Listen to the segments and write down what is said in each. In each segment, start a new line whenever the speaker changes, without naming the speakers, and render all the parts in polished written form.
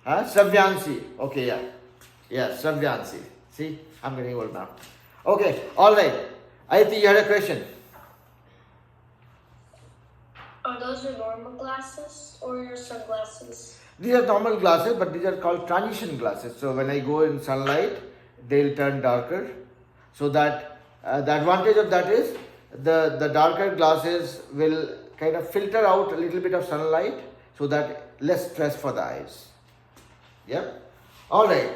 Savyansi. Okay, yeah. Yeah, Savyansi. See, I'm getting old now. Okay, alright. I think you had a question.
Are those your normal glasses or your sunglasses?
These are normal glasses, but these are called transition glasses. So when I go in sunlight, they'll turn darker. So that the advantage of that is the darker glasses will kind of filter out a little bit of sunlight, so that less stress for the eyes. Yeah. All right.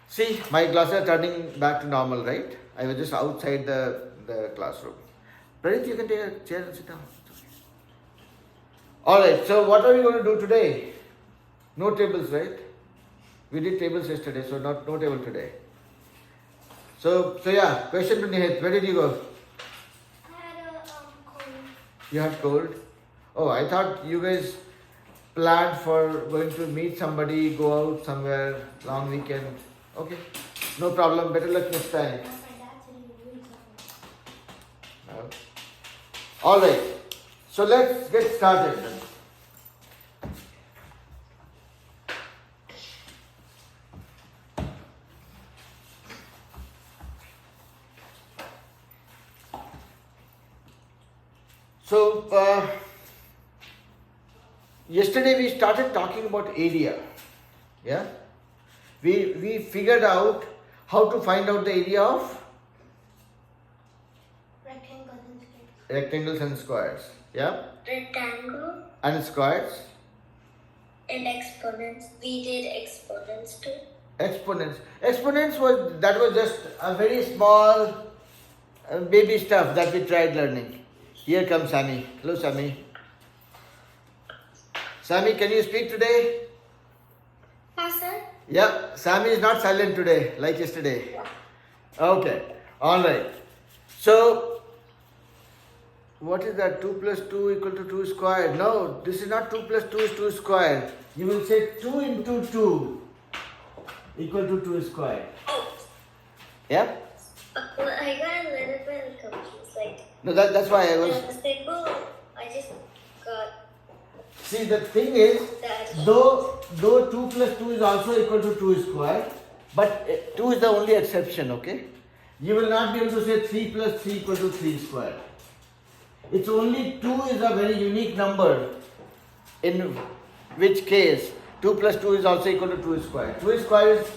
See, my glasses are turning back to normal, right? I was just outside the classroom. Pranit, you can take a chair and sit down. All right. So what are we going to do today? No tables, right? We did tables yesterday, so no table today. So yeah, question to Nihit. Where did you go?
I had a cold.
You had cold? Oh, I thought you guys planned for going to meet somebody, go out somewhere, long weekend. Okay, no problem. Better luck next time. No. All right. So let's get started then. So, yesterday we started talking about area. Yeah? We figured out how to find out the area of rectangles and squares. Yeah?
Rectangle
And squares.
and exponents. We did exponents too.
Exponents. Exponents was just a very small baby stuff that we tried learning. Here comes Sammy. Hello, Sammy. Sammy, can you speak today?
Yes, sir.
Yeah, Sammy is not silent today like yesterday. Okay, all right. So, what is that? 2 plus 2 equal to 2 square. No, this is not 2 plus 2 is 2 square. You will say 2 into 2 equal to 2 square. Yeah?
Well, I got a little bit confused. Like,
No, that's why I was.
the symbol, I just got
See, the thing is,
that.
though 2 plus 2 is also equal to 2 square, but 2 is the only exception, okay? You will not be able to say 3 plus 3 equal to 3 square. It's only 2 is a very unique number, in which case 2 plus 2 is also equal to 2 square. 2 square is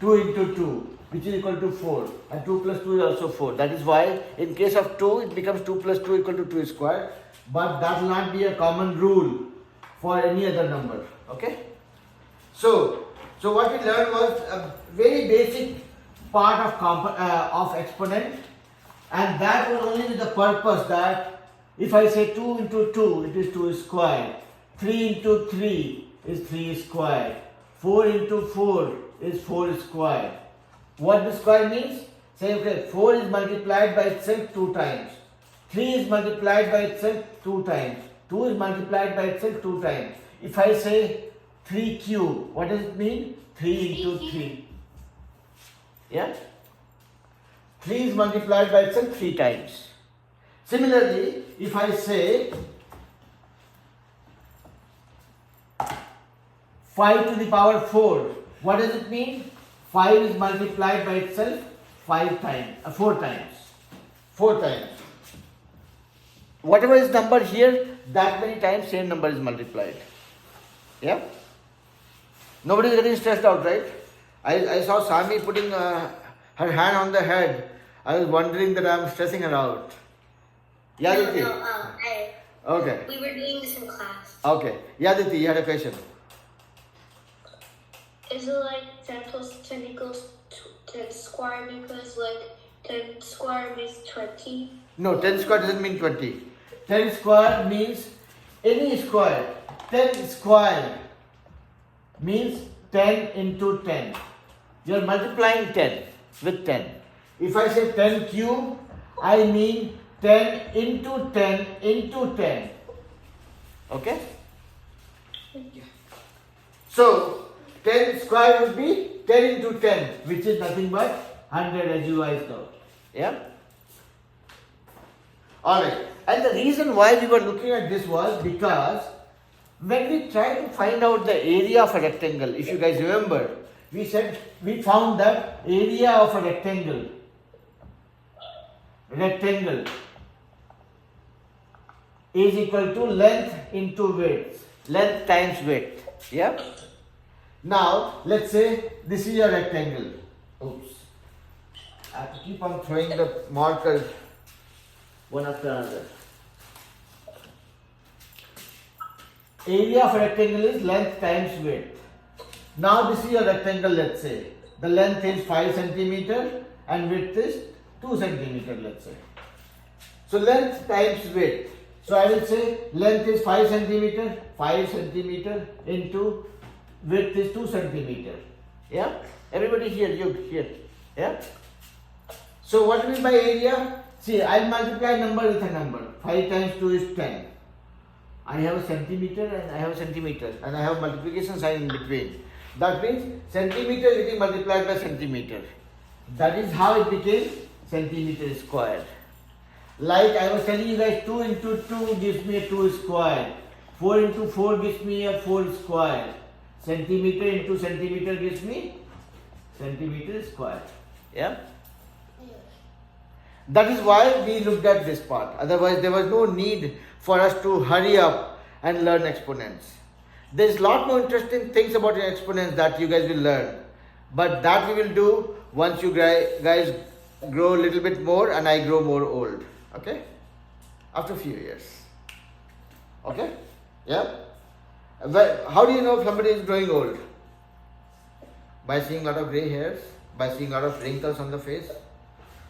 2 into 2, which is equal to 4, and 2 plus 2 is also 4. That is why in case of 2 it becomes 2 plus 2 equal to 2 square, but that will not be a common rule for any other number. Okay? So what we learned was a very basic part of exponent, and that was only with the purpose that if I say 2 into 2, it is 2 square. 3 into 3 is 3 square. 4 into 4 is 4 square. What the square means? Say, okay, 4 is multiplied by itself 2 times. 3 is multiplied by itself 2 times. 2 is multiplied by itself 2 times. If I say 3 cube, what does it mean? 3 into 3. Yeah? 3 is multiplied by itself 3 times. Similarly, if I say 5 to the power 4, what does it mean? 5 is multiplied by itself 4 times. 4 times. Whatever is number here, that many times same number is multiplied. Yeah? Nobody is getting stressed out, right? I saw Sami putting her hand on the head. I was wondering that I am stressing her out. Yaditi. Okay.
We were doing this in class.
Okay. Yaditi, you had a question.
Is it like 10 plus 10 equals 10 square because like 10 square means 20?
No, 10 square doesn't mean 20. 10 square means any square. 10 square means 10 into 10. You are multiplying 10 with 10. If I say 10 cube, I mean 10 into 10 into 10. Okay? So, 10 square would be 10 into 10, which is nothing but 100, as you guys know. Yeah? Alright. And the reason why we were looking at this was because When we try to find out the area of a rectangle, if you guys remember, we found that area of a rectangle is equal to length into width, length times width. Yeah. Now let's say this is a rectangle. Oops. I have to keep on throwing the markers one after another. Area of a rectangle is length times width. Now this is a rectangle, let's say. The length is 5 centimeter and width is 2 centimeter, let's say. So length times width. So I will say length is 5 centimeter into width is 2 centimeter. Yeah? Everybody here, you here. Yeah? So what do we mean by area? See, I'll multiply number with a number. 5 times 2 is 10. I have a centimeter and I have a centimeter and I have multiplication sign in between. That means centimeter is getting multiplied by centimeter. That is how it became centimeter square. Like I was telling you guys, 2 into 2 gives me a 2 square. 4 into 4 gives me a 4 square. Centimeter into centimeter gives me centimeter square. Yeah? That is why we looked at this part. Otherwise, there was no need for us to hurry up and learn exponents. There's a lot more interesting things about exponents that you guys will learn. But that we will do once you guys grow a little bit more and I grow more old. Okay? After a few years. Okay? Yeah? Well, how do you know if somebody is growing old? By seeing a lot of grey hairs, by seeing a lot of wrinkles on the face.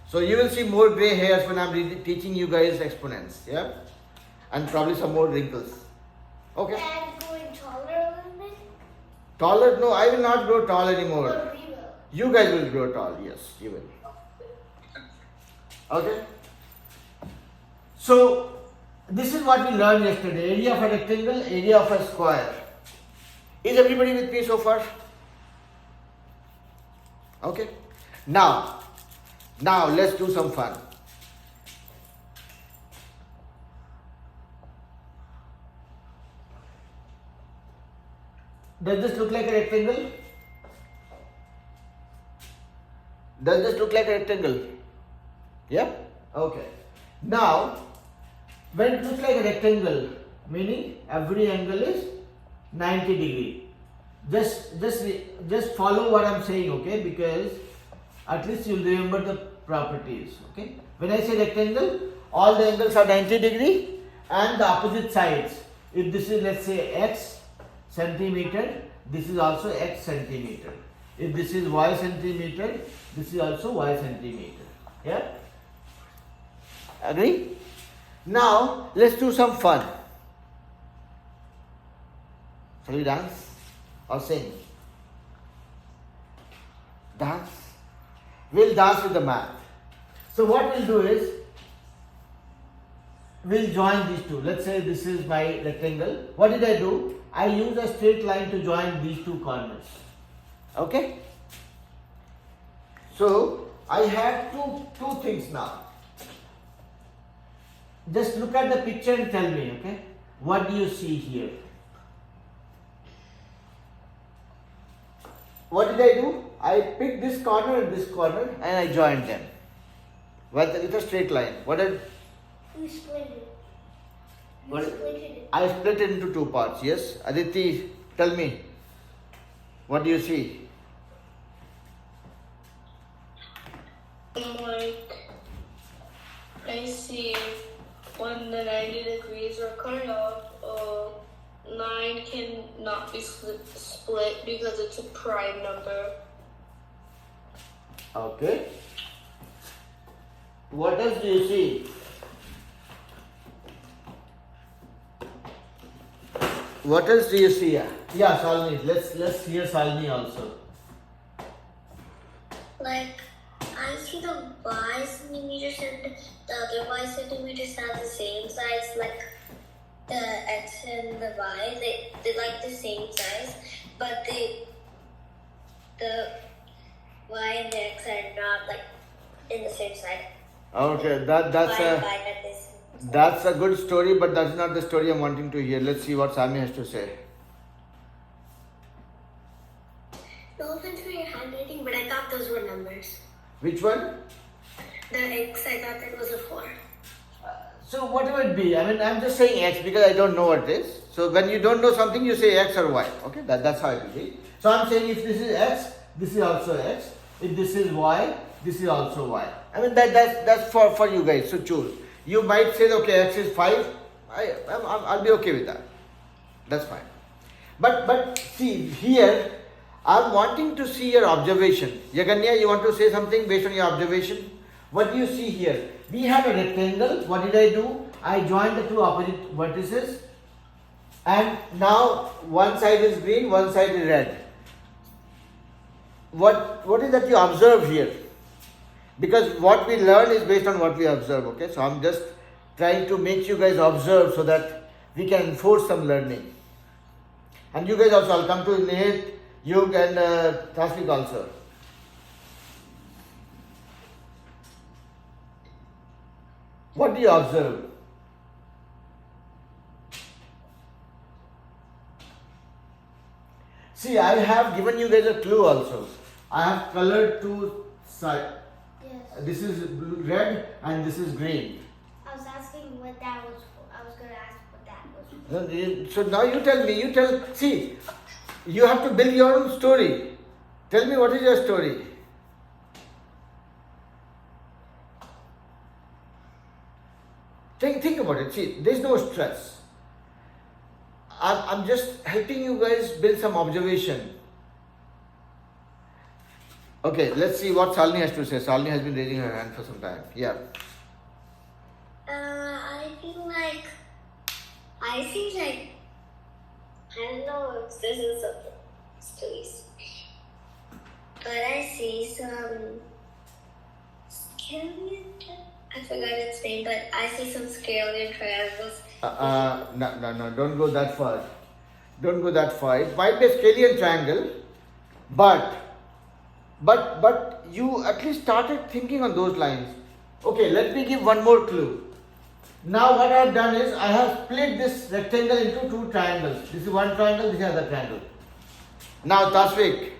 So you will see more grey hairs when I'm teaching you guys exponents, yeah? And probably some more wrinkles. Okay?
And growing taller a little bit?
Taller? No, I will not grow tall anymore.
Or we will?
You guys will grow tall, yes, you will. Okay? So, this is what we learned yesterday. Area of a rectangle, area of a square. Is everybody with me so far? Okay? Now let's do some fun. Does this look like a rectangle? Does this look like a rectangle? Yeah? Okay. Now, when it looks like a rectangle, meaning every angle is 90 degree. Just follow what I'm saying, okay? Because at least you'll remember the properties, okay? When I say rectangle, all the angles are 90 degree and the opposite sides. If this is, let's say, x centimeter, this is also x centimeter. If this is y centimeter, this is also y centimeter. Yeah? Agree? Now, let's do some fun. Shall we dance or sing? Dance? We'll dance with the math. So what we'll do is, we'll join these two. Let's say this is my rectangle. What did I do? I used a straight line to join these two corners. Okay? So, I have two things now. Just look at the picture and tell me, okay? What do you see here? What did I do? I picked this corner and this corner and I joined them. With a straight line. What did?
We split it.
What? I split it into two parts, yes? Aditi, tell me. What do you see?
Like, I see when the 90 degrees are cut off, 9 cannot be split because it's a prime number.
Okay. What else do you see? What else do you see? Yeah, Salini. Let's hear Salini also.
Like, I see the y centimeters and the other y centimeters have the same size, like the x and the y. They're like the same size, but the y and the x are not like in the same side.
Okay, that's
y
a
and y are this.
That's a good story, but that's not the story I'm wanting to hear. Let's see what Sami has to say.
No offense for your handwriting, but I thought those were numbers.
Which one?
The X, I thought that was a 4.
So whatever it be, I mean, I'm just saying X because I don't know what it is. So when you don't know something, you say X or Y. Okay, that's how it will be. So I'm saying if this is X, this is also X. If this is Y, this is also Y. I mean that's for you guys. So choose. You might say okay, X is 5. I'll be okay with that. That's fine. But see here, I'm wanting to see your observation. Yaganya, you want to say something based on your observation? What do you see here? We have a rectangle. What did I do? I joined the two opposite vertices, and now one side is green, one side is red. What is that you observe here? Because what we learn is based on what we observe. Okay, so I'm just trying to make you guys observe so that we can enforce some learning. And you guys also, I'll come to Nihit, Yug and Tasvik also. What do you observe? See, I have given you guys a clue also. I have colored two sides.
Yes.
This is red and this is green.
I was asking what that was for. I was going to ask what that was for.
So now you tell me, see, you have to build your own story. Tell me what is your story? Think about it. See, there is no stress. I'm just helping you guys build some observation. Okay, let's see what Salini has to say. Salini has been raising her hand for some time. Yeah.
I feel like I see like I don't know if this is something stories, but I see some scallion. I forgot its name, but I see some scallion triangles.
No, don't go that far. Don't go that far. It might be a scallion triangle, but you at least started thinking on those lines. Okay, let me give one more clue. Now what I have done is I have split this rectangle into two triangles. This is one triangle, this is another triangle. Now Tasvik,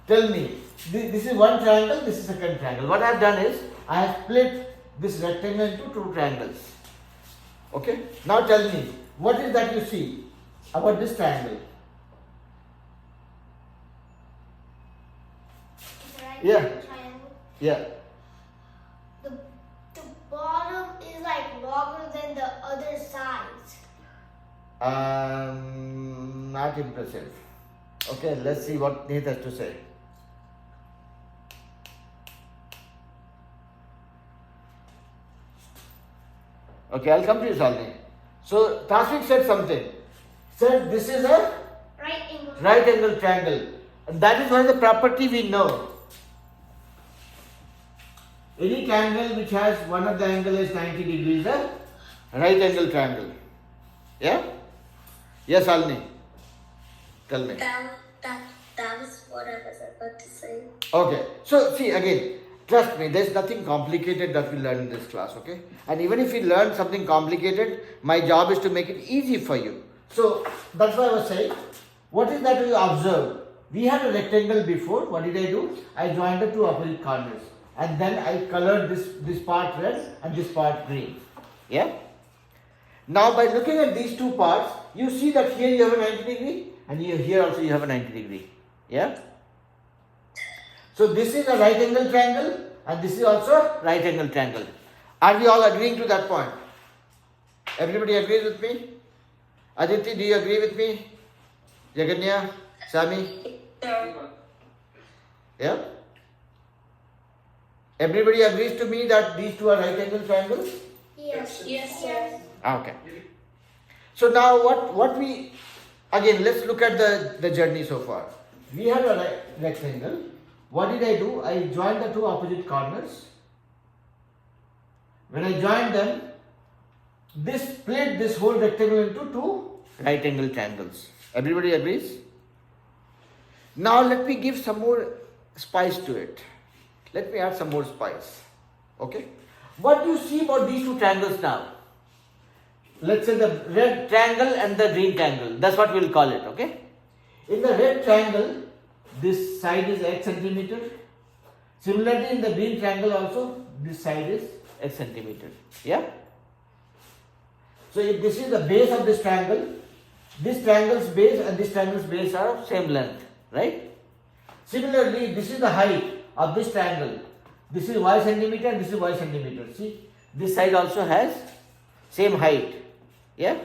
tell me, this is one triangle, this is second triangle. What I have done is I have split this rectangle into two triangles. Okay? Now tell me, what is that you see about this triangle? Yeah.
Triangle.
Yeah.
The bottom is like longer than the other sides.
Not impressive. Okay, let's see what Nate has to say. Okay, I'll come to you, Salini. So, Tasvik said something. Said this is a right angle triangle. And that is one of the property we know. Any triangle which has one of the angle is 90 degrees is a right angle triangle. Yeah? Yes, Salini. Tell me.
That was what I was about to say.
Okay. So, see again. Trust me, there's nothing complicated that we learn in this class, okay? And even if we learn something complicated, my job is to make it easy for you. So, that's why I was saying, what is that you observe? We had a rectangle before. What did I do? I joined the two opposite corners. And then I colored this part red and this part green. Yeah? Now, by looking at these two parts, you see that here you have a 90 degree and here also you have a 90 degree. Yeah? So this is a right angle triangle and this is also a right angle triangle. Are we all agreeing to that point? Everybody agrees with me? Aditi, do you agree with me? Jaganya? Sami? Yeah? Everybody agrees to me that these two are right angle triangles?
Yes.
Yes, sir.
Okay. So now what we, again let's look at the journey so far. We had a rectangle. What did I do? I joined the two opposite corners. When I joined them, this split this whole rectangle into two right angle triangles. Everybody agrees? Now let me give some more spice to it. Let me add some more spice. Okay? What do you see about these two triangles now? let's say the red triangle and the green triangle. That's what we'll call it, okay? In the red triangle, this side is x centimeter. Similarly, in the green triangle also, this side is x centimeter. Yeah? So if this is the base of this triangle's base and this triangle's base are of same length, right? Similarly, this is the height of this triangle. This is y centimeter and this is y centimeter. See, this side also has same height. Yeah?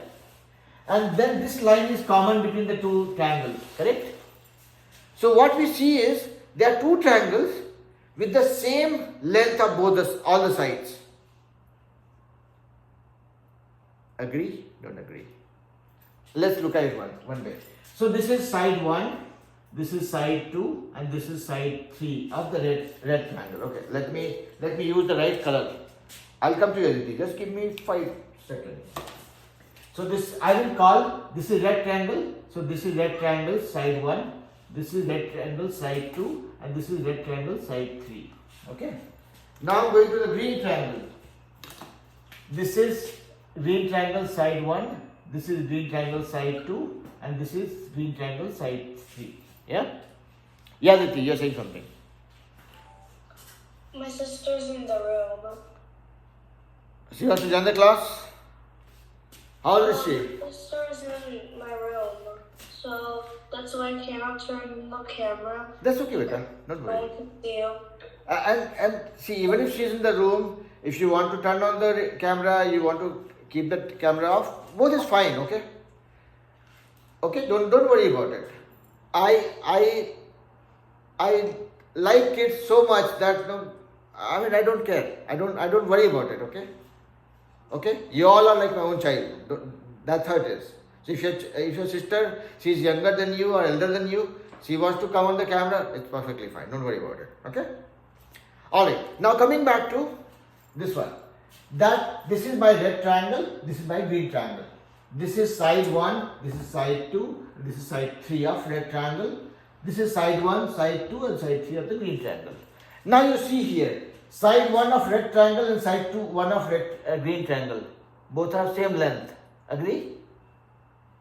And then this line is common between the two triangles, correct? So what we see is there are two triangles with the same length of all the sides. Agree? Don't agree? Let's look at it one way. So this is side 1, this is side 2, and this is side 3 of the red triangle. Okay, let me use the right color. I'll come to you, Aditi. Just give me 5 seconds. So this I will call, this is red triangle. So this is red triangle side 1, this is red triangle side 2, and this is red triangle side 3. Okay. Now I'm going to the green triangle. This is green triangle side 1, this is green triangle side 2, and this is green triangle side 3. Yeah? Yeah, Aditi, you're saying something.
My sister's in the room.
She wants to join the class? How old is she?
My sister's in my room, so that's why I cannot turn the camera.
That's okay, Beta. Don't worry.
I can see you.
And see, even if she's in the room, if you want to turn on the camera, you want to keep the camera off, both is fine, okay? Okay, don't worry about it. I like kids so much that I don't care. I don't worry about it, okay? Okay? You all are like my own child. That's how it is. So if your sister, she's younger than you or elder than you, she wants to come on the camera, it's perfectly fine. Don't worry about it. Okay? Alright. Now coming back to this one. This is my red triangle, this is my green triangle. This is side 1, this is side 2, this is side 3 of red triangle. This is side 1, side 2 and side 3 of the green triangle. Now you see here, side 1 of red triangle and side 1 of green triangle. Both are same length. Agree?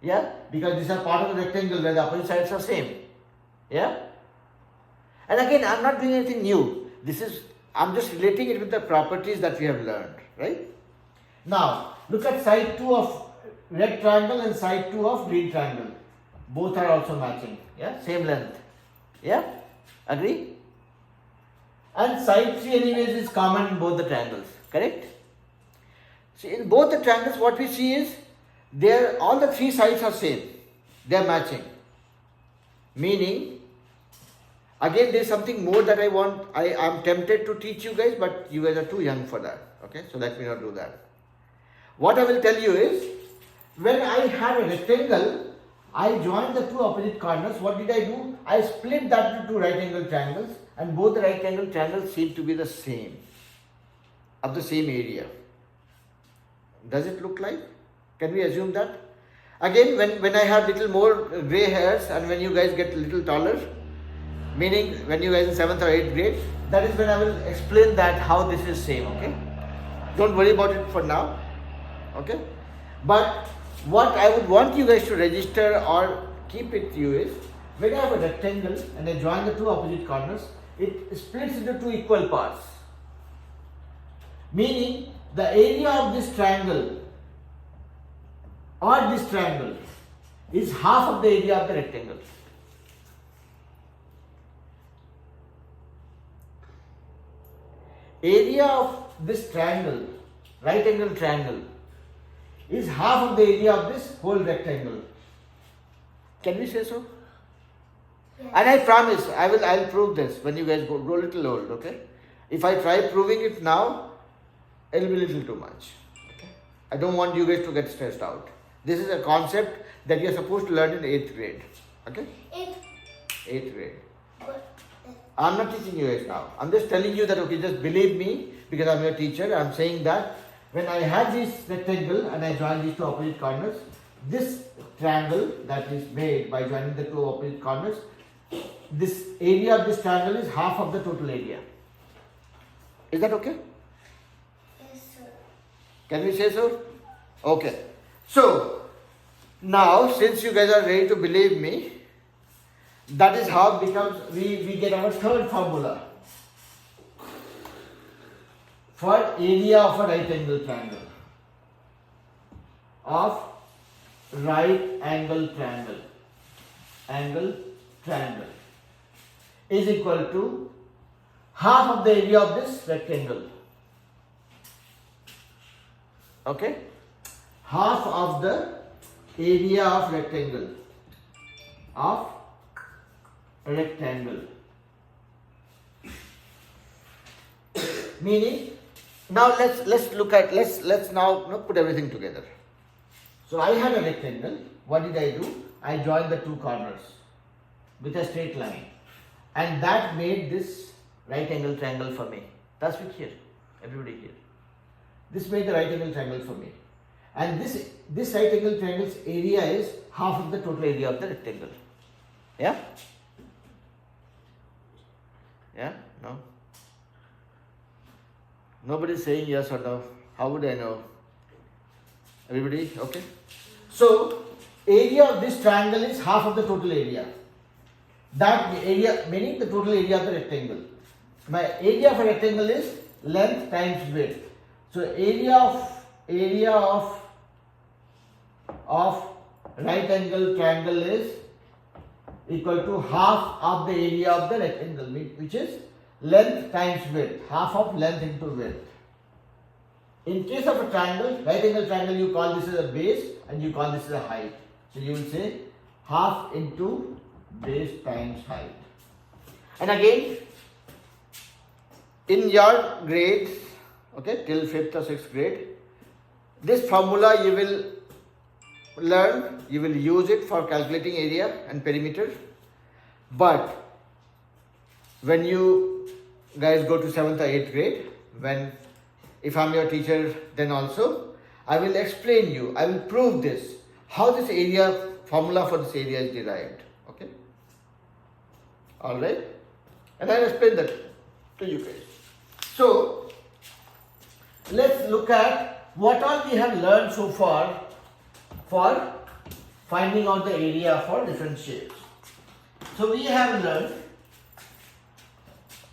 Yeah? Because these are part of the rectangle where the opposite sides are same. Yeah? And again, I am not doing anything new. I am just relating it with the properties that we have learned. Right? Now, look at side 2 of red triangle and side 2 of green triangle. Both are also matching. Yeah? Same length. Yeah? Agree? And side 3 anyways is common in both the triangles. Correct? See, in both the triangles what we see is all the 3 sides are same. They are matching. Meaning, again there is something more that I am tempted to teach you guys, but you guys are too young for that. Okay, so let me not do that. What I will tell you is, when I had a rectangle, I joined the two opposite corners. What did I do? I split that into two right angle triangles, and both the right angle triangles seem to be the same, of the same area. Does it look like? Can we assume that? Again, when I have little more grey hairs and when you guys get a little taller, meaning when you guys in 7th or 8th grade, that is when I will explain that how this is same, okay? Don't worry about it for now, okay? But what I would want you guys to register or keep with you is, when I have a rectangle and I join the two opposite corners, it splits into two equal parts. Meaning, the area of this triangle or this triangle is half of the area of the rectangle. Area of this triangle, right angle triangle, is half of the area of this whole rectangle. Can we say so?
Yes.
And I promise, I'll prove this when you guys grow a little old, okay? If I try proving it now, it'll be a little too much. Okay? I don't want you guys to get stressed out. This is a concept that you're supposed to learn in 8th grade. Okay? 8th grade. I'm not teaching you guys now. I'm just telling you that, okay, just believe me because I'm your teacher. I'm saying that when I had this rectangle and I joined these two opposite corners, this triangle that is made by joining the two opposite corners, this area of this triangle is half of the total area. Is that okay?
Yes, sir.
Can we say so? Okay. So, now since you guys are ready to believe me, that is how it becomes, we get our third formula for area of a right angle triangle. Of right angle triangle. Angle triangle is equal to half of the area of this rectangle. Okay? Half of the area of rectangle. Of rectangle. Meaning, now let's look at, let's now put everything together. So I had a rectangle. What did I do? I joined the two corners with a straight line, and that made this right angle triangle for me. That's it here, everybody here. This made the right angle triangle for me, and this right angle triangle's area is half of the total area of the rectangle. Yeah? Yeah? No? Nobody's saying yes or no. How would I know? Everybody? Okay? So, area of this triangle is half of the total area. That area, meaning the total area of the rectangle. My area of a rectangle is length times width. So, area of right angle triangle is equal to half of the area of the rectangle, which is length times width, half of length into width. In case of a triangle, right angle triangle, you call this as a base and you call this as a height. So you will say half into base times height. And again, in your grades, okay, till 5th or 6th grade, this formula you will learn, you will use it for calculating area and perimeter. But when you guys go to 7th or 8th grade, if I'm your teacher, then also I will explain you, I will prove this, how this area, formula for this area is derived. Okay? Alright? And I'll explain that to you guys. So, let's look at what all we have learned so far for finding out the area for different shapes. So, we have learned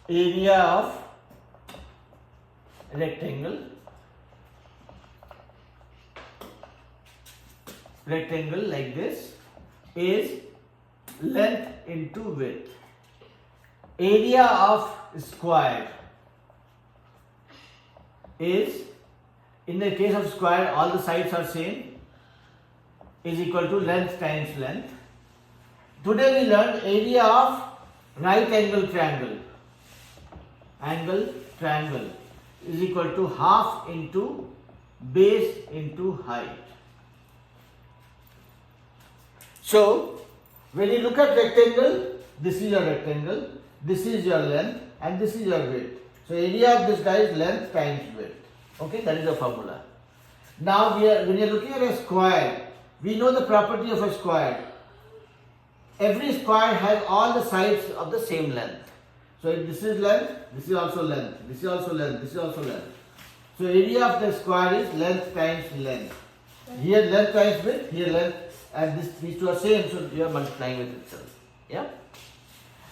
area of rectangle like this is length into width. Area of square is, in the case of square, all the sides are same, is equal to length times length. Today we learned area of right angle triangle. Angle triangle is equal to half into base into height. So, when you look at rectangle, this is your rectangle, this is your length, and this is your width. So, area of this guy is length times width. Okay, that is the formula. Now, when you are looking at a square, we know the property of a square. Every square has all the sides of the same length. So, if this is length, this is also length, this is also length, this is also length. So, area of the square is length times length. Here length times width, here length, and these two are same, so you are multiplying with itself. Yeah?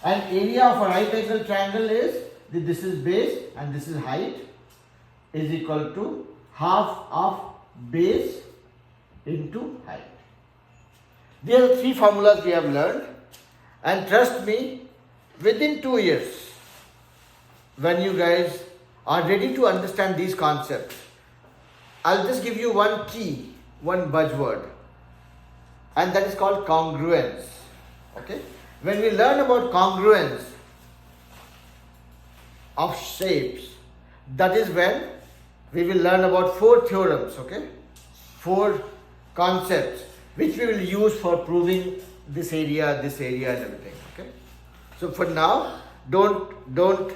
And area of a right angle triangle is, this is base and this is height, is equal to half of base into height. These are the three formulas we have learned, and trust me, within 2 years, when you guys are ready to understand these concepts, I'll just give you one key, one buzzword, and that is called congruence. Okay? When we learn about congruence of shapes, that is when we will learn about 4 theorems, okay? 4 concepts which we will use for proving this area and everything. Okay? So for now, don't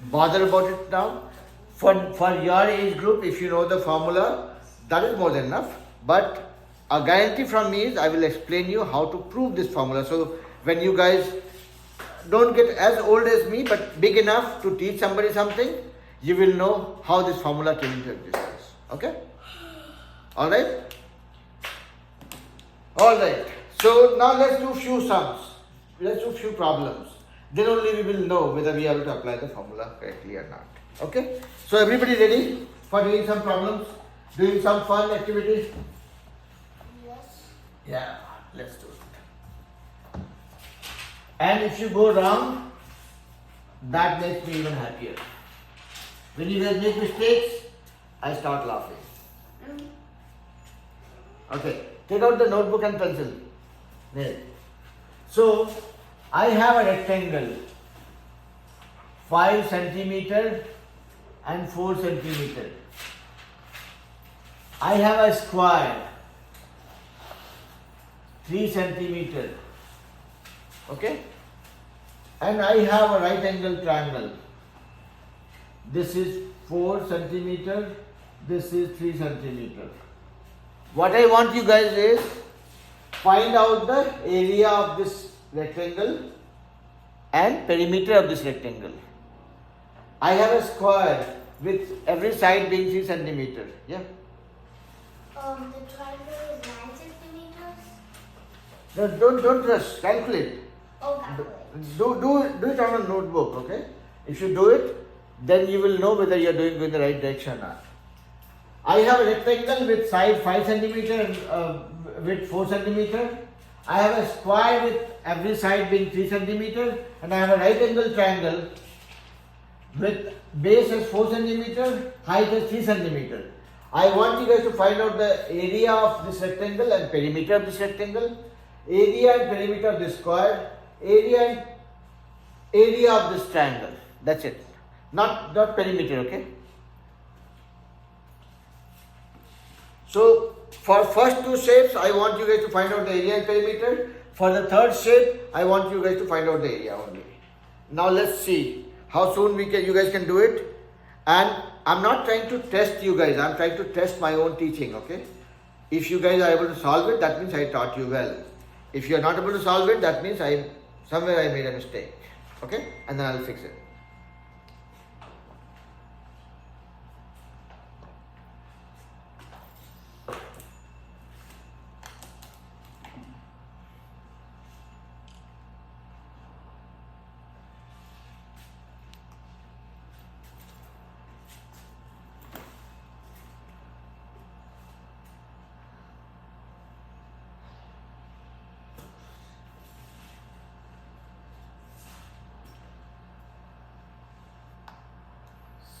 bother about it now. For your age group, if you know the formula, that is more than enough. But a guarantee from me is I will explain you how to prove this formula. So when you guys don't get as old as me, but big enough to teach somebody something, you will know how this formula came into existence. Okay? Alright? Alright, so now let's do few sums. Let's do few problems. Then only we will know whether we are able to apply the formula correctly or not. Okay? So everybody ready for doing some problems? Doing some fun activities?
Yes.
Yeah, let's do it. And if you go wrong, that makes me even happier. When you guys make mistakes, I start laughing. Okay, take out the notebook and pencil. There. So, I have a rectangle 5 centimeter and 4 centimeter. I have a square 3 centimeter. Okay? And I have a right angle triangle. This is 4 centimeter, this is 3 centimeter. What I want you guys is find out the area of this rectangle and perimeter of this rectangle. I have a square with every side being 3 centimeter. Yeah.
The triangle is 9 centimeters.
No, don't rush. Calculate.
Oh, calculate.
Do it on a notebook. Okay. If you do it, then you will know whether you are doing in the right direction or not. I have a rectangle with side 5 centimeter and width 4 centimeter. I have a square with every side being 3 centimeter, and I have a right angle triangle with base as 4 centimeter, height as 3 centimeter. I want you guys to find out the area of this rectangle and perimeter of this rectangle, area and perimeter of this square, area and area of this triangle. That's it. Not perimeter, okay? So for first two shapes, I want you guys to find out the area and perimeter. For the third shape, I want you guys to find out the area only. Now let's see how soon you guys can do it. And I'm not trying to test you guys. I'm trying to test my own teaching. Okay? If you guys are able to solve it, that means I taught you well. If you are not able to solve it, that means somewhere I made a mistake. Okay? And then I'll fix it.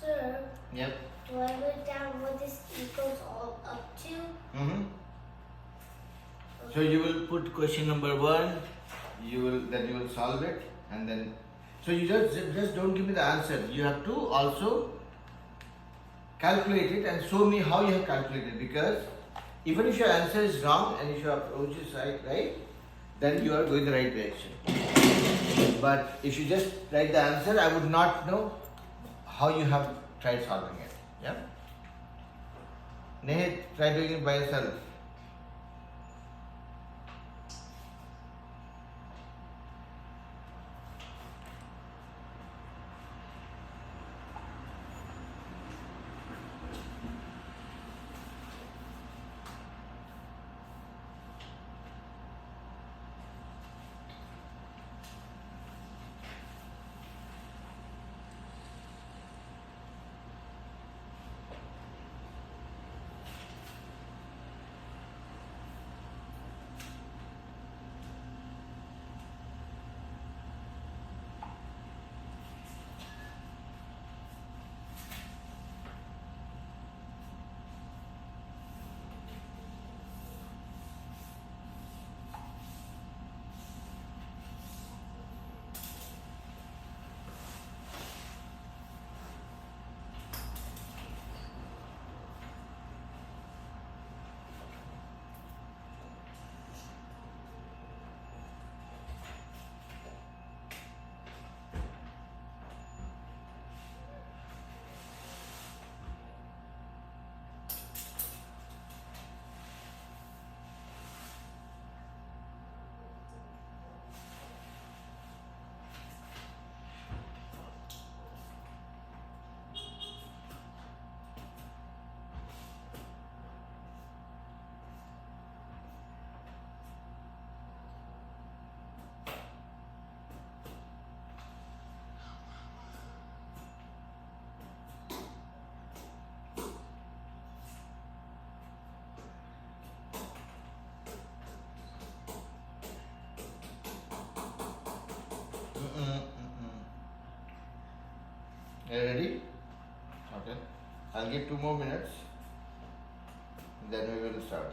Sir,
Yep.
do I write down what this equals all up to?
So you will put question number 1, you will solve it, and then so you just don't give me the answer. You have to also calculate it and show me how you have calculated, because even if your answer is wrong and if your approach is right, then you are going the right direction. But if you just write the answer, I would not know how you have tried solving it. Yeah? Nehit, try doing it by yourself. Are you ready? Okay. I'll give 2 more minutes. Then we will start.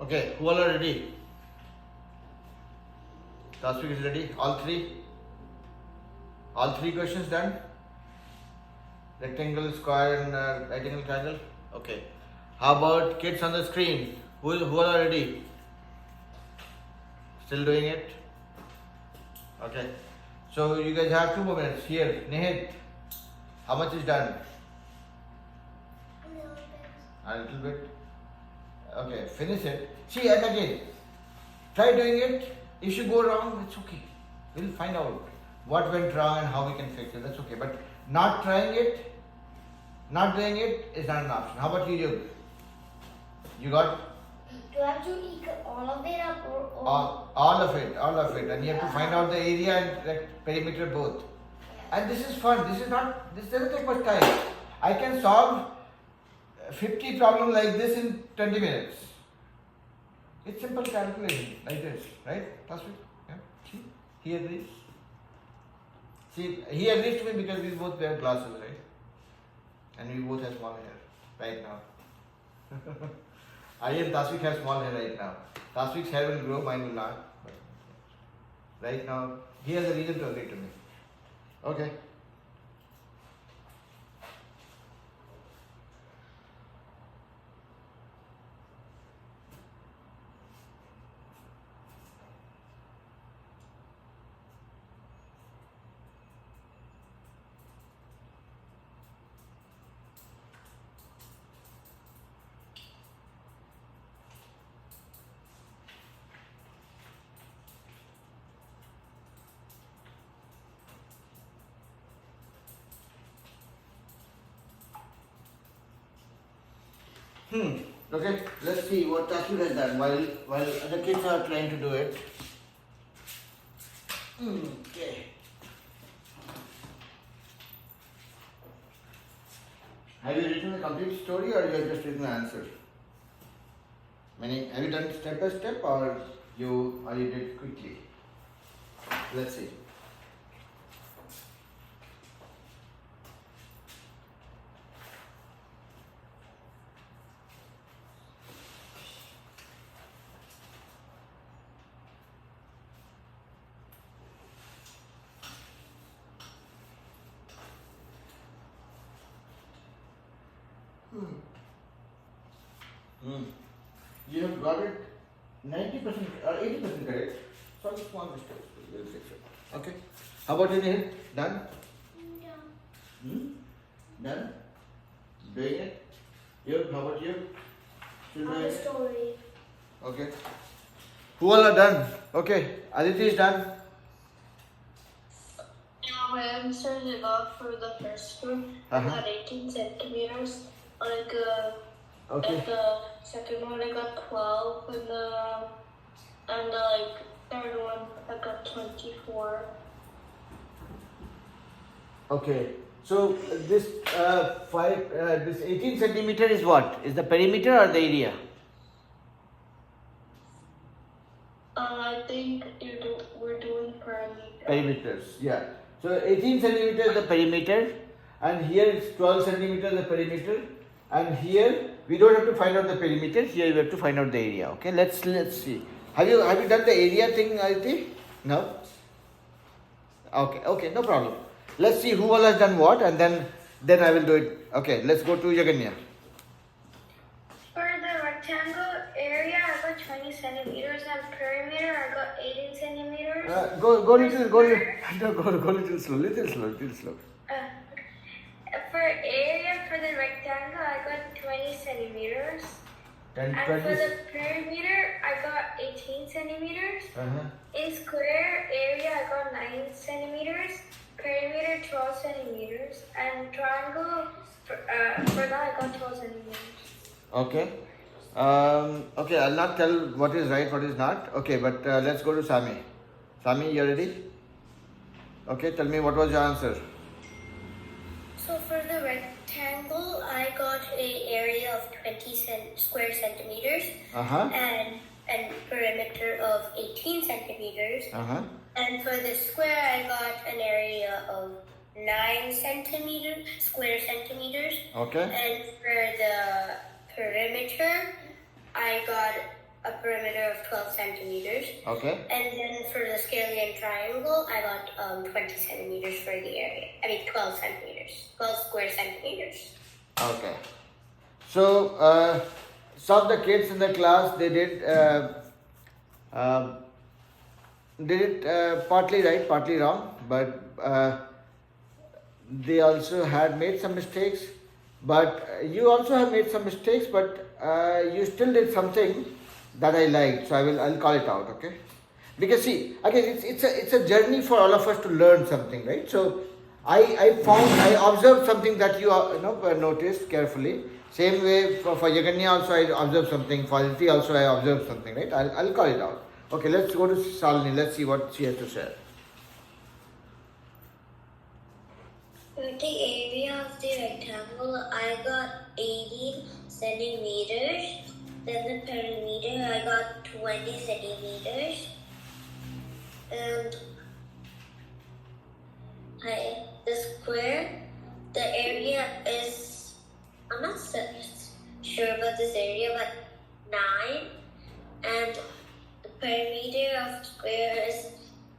Okay, who all are ready? Tasvik is ready? All three? All three questions done? Rectangle, square and right angle triangle? Okay. How about kids on the screen? Who all are ready? Still doing it? Okay. So you guys have 2 more minutes. Here, Nihit, how much is done? A little bit. Okay, finish it. See, and again, try doing it. If you go wrong, it's okay. We'll find out what went wrong and how we can fix it. That's okay. But not trying it, not doing it is not an option. How about you? You got?
Do I have to equal all of it up or
all of it. And you have to find out the area and like, perimeter both. And this is fun. This doesn't take much time. I can solve 50 problems like this in 20 minutes. It's simple calculation like this, right? Tasvik? Yeah. See? He agrees. See, he agrees to me because we both wear glasses, right? And we both have small hair right now. I and Tasvik have small hair right now. Tasvik's hair will grow, mine will not. But right now, he has a reason to agree to me. Okay. Okay, let's see what Tasvik has done while other kids are trying to do it. Okay. Have you written the complete story or you have just written the answer? Meaning, have you done step by step or you did it quickly? Let's see. You have got it 90% or 80% correct. Some small mistakes. We'll fix it. Okay. How about you, Nihil? Done?
no?
Done? Doing it? You? How about you? Still doing it?
Story.
Okay. Who all are done? Okay. Aditi is done.
answers I got for the first one. I got 18 centimeters.
Okay.
And the second one I got 12, and the third one I got 24.
Okay. So this this 18 centimeter is what? Is the perimeter or the area?
I think we're doing perimeter.
Perimeters, yeah. So 18 centimeter is the perimeter, and here it's 12 centimeter the perimeter, and here we don't have to find out the perimeter. Here we have to find out the area. Okay, let's see. Have you done the area thing, Aditi? No. Okay, no problem. Let's see who all has done what, and then I will do it. Okay, let's go to Yaganya.
For the rectangle area, I got 20 centimeters, and perimeter, I got 18 centimeters.
Go little slow.
For area for the rectangle, I got 20 centimeters. And for the perimeter, I got 18 centimeters. In square area, I got 9 centimeters. Perimeter, 12 centimeters. And triangle, for that, I got 12 centimeters.
Okay. Okay, I'll not tell what is right, what is not. Okay, but let's go to Sami. Sami, you ready? Okay, tell me what was your answer.
So for the rectangle, I got an area of 20 square centimeters and perimeter of 18 centimeters. And for the square, I got an area of 9 square centimeters.
Okay.
And for the perimeter, I got a perimeter of 12 centimeters.
Okay.
And then for the scalene triangle, I got 20 centimeters for the area. 12 centimeters. 12 square centimeters.
Okay. So, some of the kids in the class, they did it partly right, partly wrong, but they also had made some mistakes. But you also have made some mistakes, but you still did something that I liked, so I'll call it out, okay? Because see, again, it's a journey for all of us to learn something, right? So I observed something that you noticed carefully. Same way for Yaganya also I observed something. For Aditi also I observed something, right? I'll call it out. Okay, let's go to Shalini. Let's see what she has to share.
For the area of the rectangle, I got 18 centimeters. Then the perimeter, I got 20 centimeters. And the square, the area is, I'm not sure about this area, but 9. And the perimeter of square is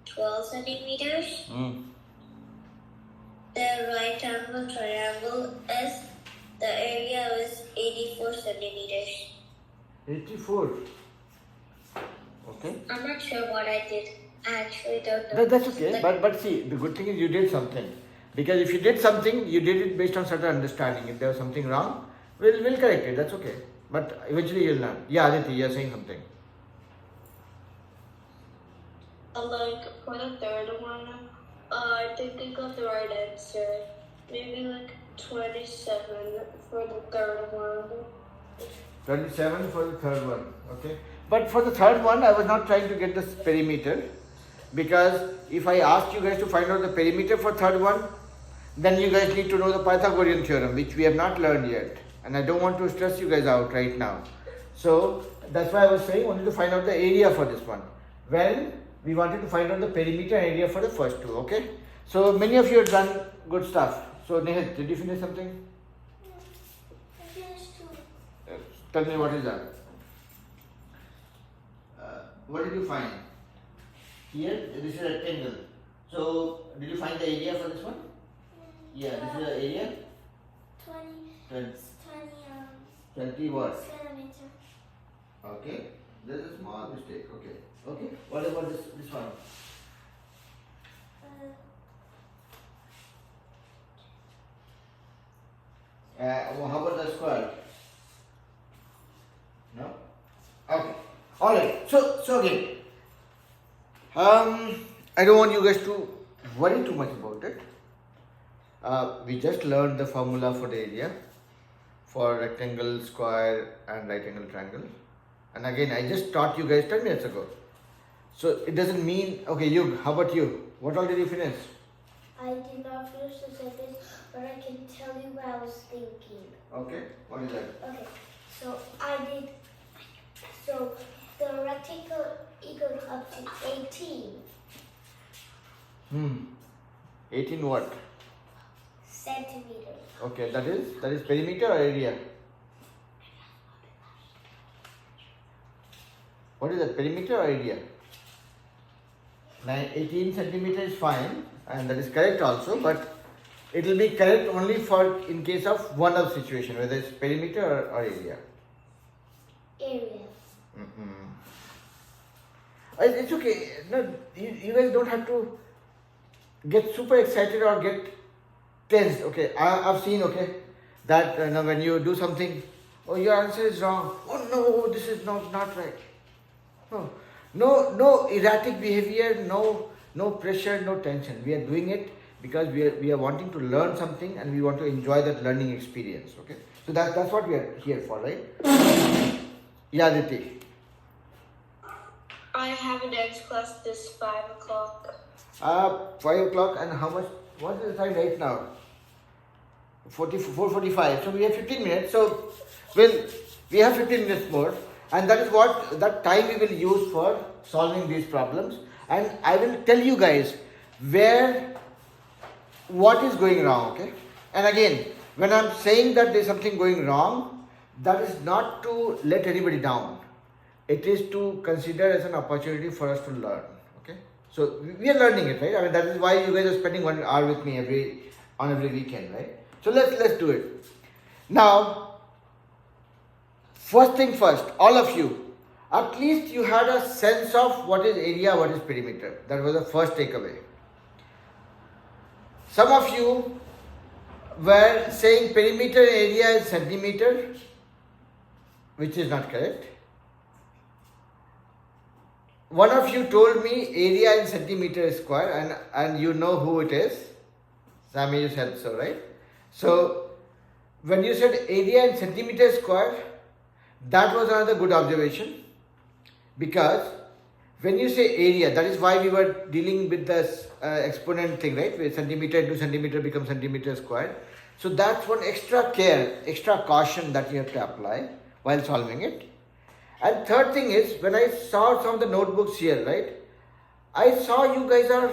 12 centimeters. The right angle triangle is, the area is 84 centimeters.
84. Okay.
I'm not sure what I did. I actually don't know.
That's okay. But see, the good thing is you did something. Because if you did something, you did it based on certain understanding. If there was something wrong, we'll correct it. That's okay. But eventually you'll learn. Yeah, Aditi, you're saying something.
For the third one, I think I got the right answer. Maybe 27 for the third one.
27 for the third one, okay. But for the third one, I was not trying to get this perimeter, because if I asked you guys to find out the perimeter for third one, then you guys need to know the Pythagorean theorem, which we have not learned yet, and I don't want to stress you guys out right now. So that's why I was saying only to find out the area for this one. Well, we wanted to find out the perimeter area for the first two, okay. So many of you have done good stuff. So Nehit, did you finish something? Tell me what is that? What did you find? Here, this is a rectangle. So, did you find the area for this one? Yeah, this is the area? 20 what?
Centimeter.
Okay, there's a small mistake. Okay. What about this one? How about the square? No? Okay. Alright. So again, I don't want you guys to worry too much about it. we just learned the formula for the area for rectangle, square and right angle triangle. And again, I just taught you guys 10 minutes ago. So it doesn't mean, okay, you, how about you? What all did you finish?
I did not finish the sentence, but I can tell you what I was thinking.
Okay, what is that?
Okay, so the rectangle equals up to 18
18 what?
centimeters.
Okay, that is perimeter or area? What is that, perimeter or area? 18 centimeter is fine, and that is correct also, but it will be correct only for in case of one of situation, whether it's perimeter or area.
Area.
It's okay. No, you guys don't have to get super excited or get tensed. Okay, I've seen, okay, that when you do something, oh, your answer is wrong. Oh no, this is not right. No erratic behavior, no pressure, no tension. We are doing it because we are wanting to learn something and we want to enjoy that learning experience. Okay, so that's what we are here for, right? Yeah, Aditi.
I have a dance class this 5 o'clock.
5 o'clock, and how much? What is the time right now? 4:45. So we have 15 minutes. So we have 15 minutes more, and that is what that time we will use for solving these problems. And I will tell you guys what is going wrong. Okay. And again, when I'm saying that there's something going wrong, that is not to let anybody down. It is to consider as an opportunity for us to learn. Okay. So we are learning it, right? I mean, that is why you guys are spending 1 hour with me every weekend, right? So let's do it. Now, first thing first, all of you, at least you had a sense of what is area, what is perimeter. That was the first takeaway. Some of you were saying perimeter area is centimeter, which is not correct. One of you told me area in centimeter square, and you know who it is. Sammy, you said so, right? So when you said area in centimeter square, that was another good observation, because when you say area, that is why we were dealing with this exponent thing, right? Where centimeter into centimeter becomes centimeter square. So that's one extra care, extra caution that you have to apply while solving it. And third thing is, when I saw some of the notebooks here, right, I saw you guys are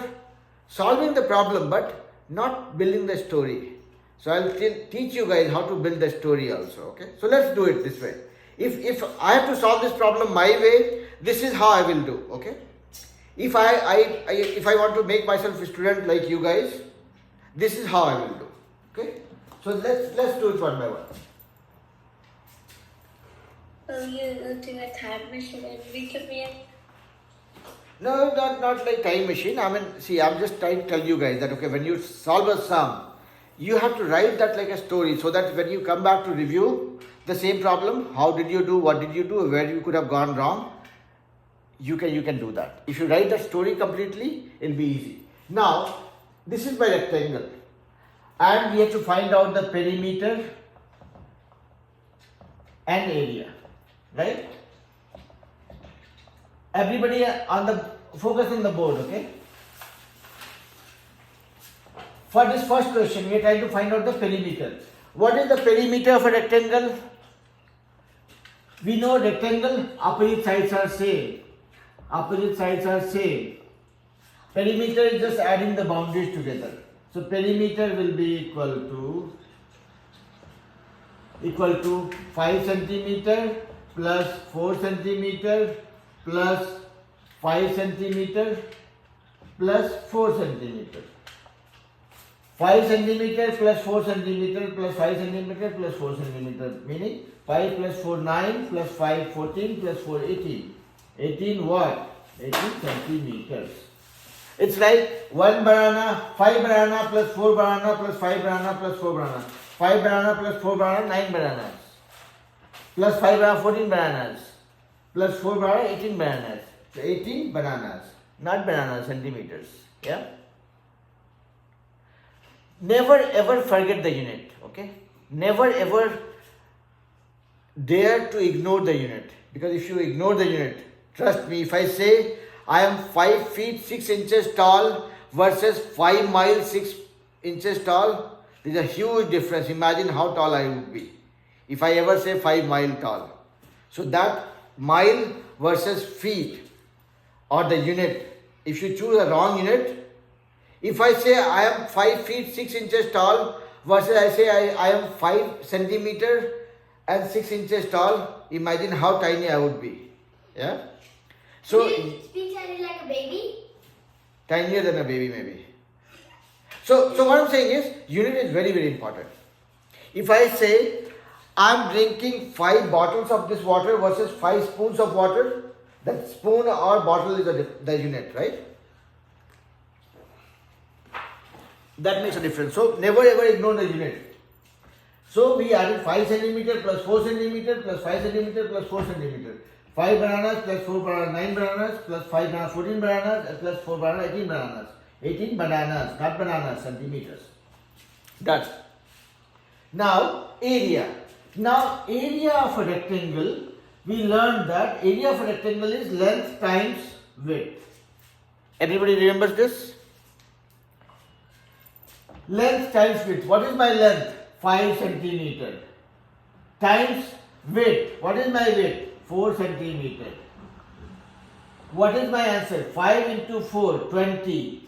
solving the problem but not building the story. So I'll teach you guys how to build the story also. Okay, so let's do it this way. If I have to solve this problem my way, this is how I will do. Okay, if I want to make myself a student like you guys, this is how I will do. Okay, so let's do it one by one.
Will you do a time machine and reconvene?
No, not like time machine. I mean, see, I'm just trying to tell you guys that, okay, when you solve a sum, you have to write that like a story, so that when you come back to review the same problem, how did you do, what did you do, where you could have gone wrong, you can do that. If you write that story completely, it'll be easy. Now, this is my rectangle, and we have to find out the perimeter and area, right? Everybody focus on the board, okay? For this first question, we are trying to find out the perimeter. What is the perimeter of a rectangle? We know rectangle, opposite sides are same. Opposite sides are same. Perimeter is just adding the boundaries together. So perimeter will be equal to 5 centimeter plus 4 centimeter plus 5 centimeter plus 4 centimeter. 5 centimeter plus 4 centimeter plus 5 centimeter plus 4 centimeter, meaning 5 plus 4 9 plus 5 14 plus 4 18. 18 what? 18 centimeters. It's like 1 banana, 5 banana plus 4 banana plus 5 banana plus 4 banana. 5 banana plus 4 banana, 9 bananas. Plus 5 banana, 14 bananas. Plus 4 banana, 18 bananas. So 18 bananas, not bananas, centimeters. Yeah. never ever forget the unit, okay? Never ever dare to ignore the unit, because if you ignore the unit, trust me, if I say I am 5 feet 6 inches tall versus 5 miles 6 inches tall, there is a huge difference. Imagine how tall I would be if I ever say 5 mile tall. So that mile versus feet or the unit, if you choose a wrong unit, if I say I am 5 feet 6 inches tall versus I say I am 5 centimeter and 6 inches tall, imagine how tiny I would be. Yeah? So,
speak like a baby?
Tinier than a baby maybe. So what I'm saying is, unit is very, very important. If I say I'm drinking 5 bottles of this water versus 5 spoons of water, that spoon or bottle is the unit, right? That makes a difference. So never ever ignore the unit. So we added 5 centimeter plus 4 centimeter plus 5 centimeter plus 4 centimeter. 5 bananas plus 4 bananas, 9 bananas plus 5 bananas, 14 bananas and plus 4 bananas, 18 bananas. 18 bananas, not bananas, centimeters. Done. Now area. Now area of a rectangle, we learned that area of a rectangle is length times width. Everybody remembers this? Length times width. What is my length? 5 centimeter. Times width. What is my width? 4 centimeter. What is my answer? 5 into 4, 20.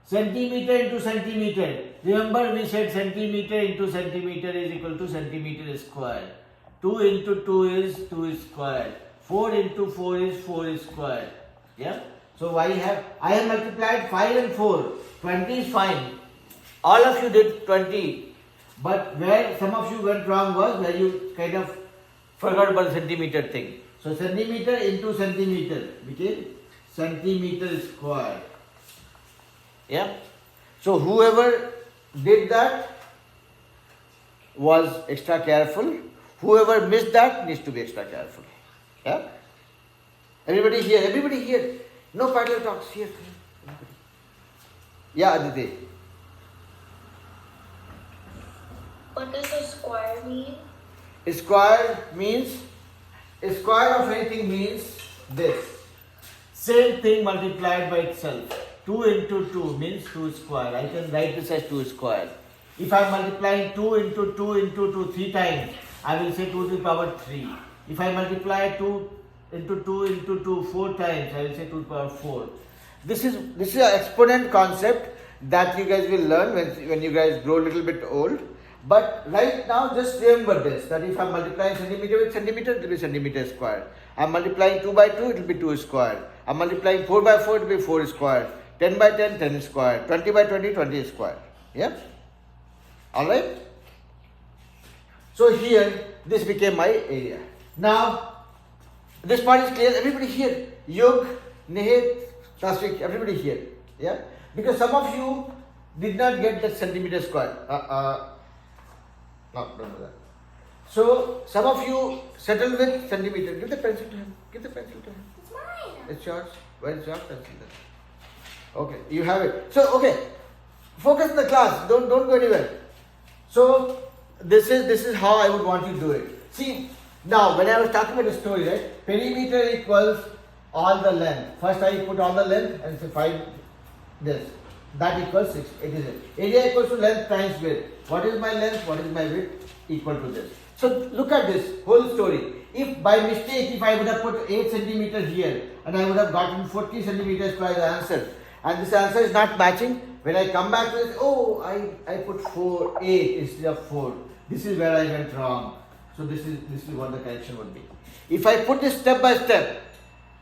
Centimeter into centimeter. Remember we said centimeter into centimeter is equal to centimeter square. 2 into 2 is 2 square. 4 into 4 is 4 square. Yeah. So I have multiplied 5 and 4. 20 is fine. All of you did 20. But where some of you went wrong was where you kind of forgot about the centimeter thing. So centimeter into centimeter became centimeter square. Yeah. So whoever did that was extra careful. Whoever missed that needs to be extra careful. Yeah. Everybody here. Everybody here. No parallel talks here. Yeah, Aditi.
What does a square mean?
A square of anything means this. Same thing multiplied by itself. 2 into 2 means 2 square. I can write this as 2 square. If I am multiplying 2 into 2 into 2 3 times, I will say 2 to the power 3. If I multiply 2 into 2 into 2 4 times, I will say 2 to the power 4. This is an exponent concept that you guys will learn when you guys grow a little bit old. But right now, just remember this, that if I am multiplying centimeter with centimeter, it will be centimeter square. I am multiplying 2 by 2, it will be 2 square. I am multiplying 4 by 4, it will be 4 square. 10 by 10, 10 square. 20 by 20, 20 square. Yeah? Alright? So here, this became my area. Now, this part is clear. Everybody here. Yug, Nihit, Tasvik, everybody here. Yeah? Because some of you did not get the centimeter square. No, don't do that. So, some of you settled with centimeter. Give the pencil to him. Give the pencil to him.
It's mine.
It's yours. Where is your pencil then? Okay, you have it. So, okay. Focus in the class. Don't go anywhere. So, this is how I would want you to do it. See, now when I was talking about the story, right? Perimeter equals all the length. First I put all the length and say find this. That equals 6. It is it. Area equals to length times width. What is my length? What is my width? Equal to this. So look at this whole story. If by mistake, if I would have put 8 centimeters here and I would have gotten 40 centimeters by the answer, and this answer is not matching, when I come back to this, oh, I put 8 instead of 4. This is where I went wrong. So this is what the correction would be. If I put this step by step,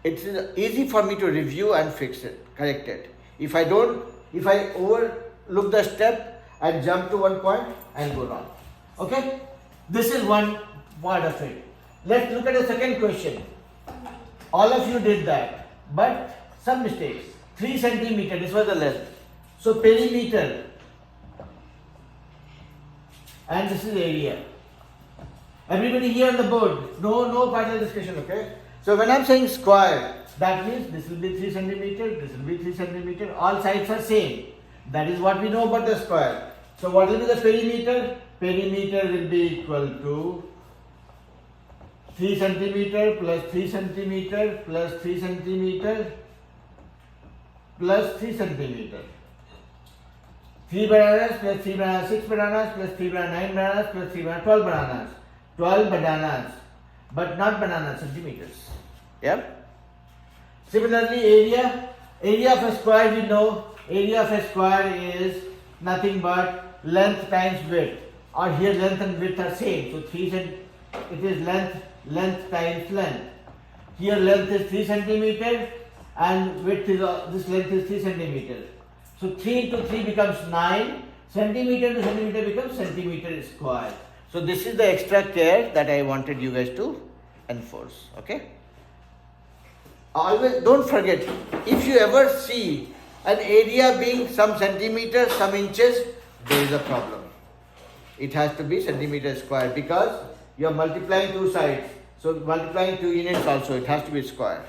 it's easy for me to review and fix it, correct it. If I overlook the step and jump to one point, I'll go wrong. Okay? This is one part of it. Let's look at the second question. All of you did that, but some mistakes. 3 centimeter, this was the length. So perimeter, and this is area. Everybody here on the board, no final discussion, okay? So when I'm saying square, that means this will be 3 centimeter, this will be 3 centimeter, all sides are same. That is what we know about the square. So what will be the perimeter? Perimeter will be equal to 3 centimeter plus 3 centimeter plus 3 centimeter plus 3 centimeter. 3 bananas plus 3 bananas, 6 bananas plus 3 bananas, 9 bananas plus 3 bananas, 12 bananas. 12 bananas, but not bananas, centimeters. Yeah? Similarly, area of a square, we know, area of a square is nothing but length times width. Or here length and width are same. So it is length times length. Here length is 3 centimeter and width is this length is 3 centimeter. So 3 into 3 becomes 9. Centimeter to centimeter becomes centimeter square. So this is the extra care that I wanted you guys to enforce. Okay. Always don't forget, if you ever see an area being some centimeters, some inches, there is a problem. It has to be centimeter square because you are multiplying two sides. So multiplying two units also, it has to be square.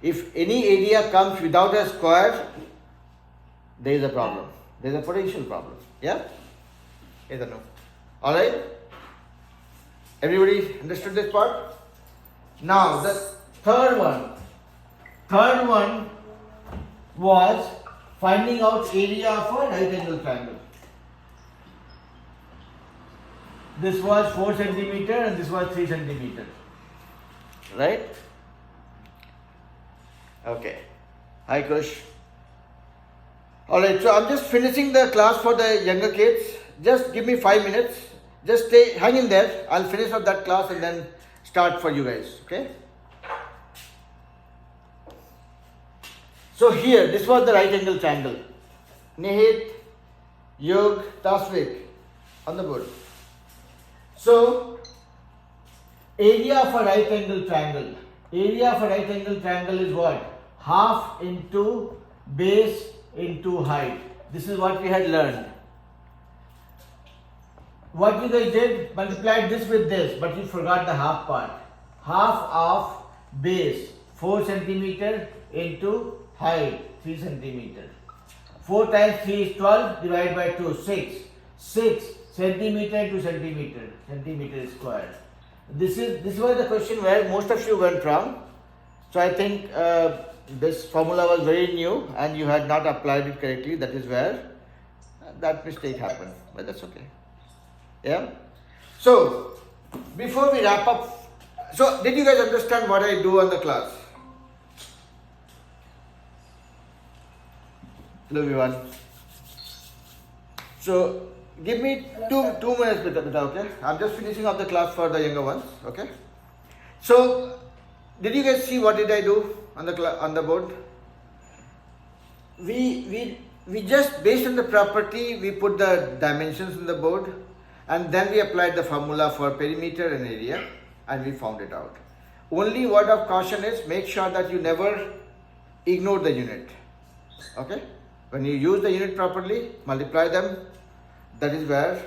If any area comes without a square, there is a problem. There is a potential problem. Yeah? Yes or no? Alright? Everybody understood this part? Now the third one. Third one was finding out area of a right angle triangle. This was 4 centimeter and this was 3 centimeter. Right? Okay. Hi Kush. Alright, so I'm just finishing the class for the younger kids. Just give me 5 minutes. Just hang in there. I'll finish up that class and then start for you guys. Okay? So here, this was the right angle triangle. Nihit, Yog, Tasvik on the board. So, area of a right angle triangle. Area of a right angle triangle is what? Half into base into height. This is what we had learned. What you guys did? Multiplied this with this, but you forgot the half part. Half of base, 4 centimeter into height, 3 centimeter. 4 times 3 is 12, divided by 2, 6. 6 centimeter to centimeter, centimeter square. This was the question where most of you went wrong. So I think this formula was very new and you had not applied it correctly. That is where that mistake happened, but that's okay. Yeah. So before we wrap up, so did you guys understand what I do on the class? Hello everyone. So give me two minutes, beta, okay? I'm just finishing up the class for the younger ones, okay? So did you guys see what did I do on the board? We just based on the property, we put the dimensions on the board and then we applied the formula for perimeter and area and we found it out. Only word of caution is make sure that you never ignore the unit, okay? When you use the unit properly, multiply them, that is where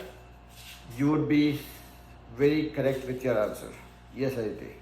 you would be very correct with your answer. Yes, Aditi.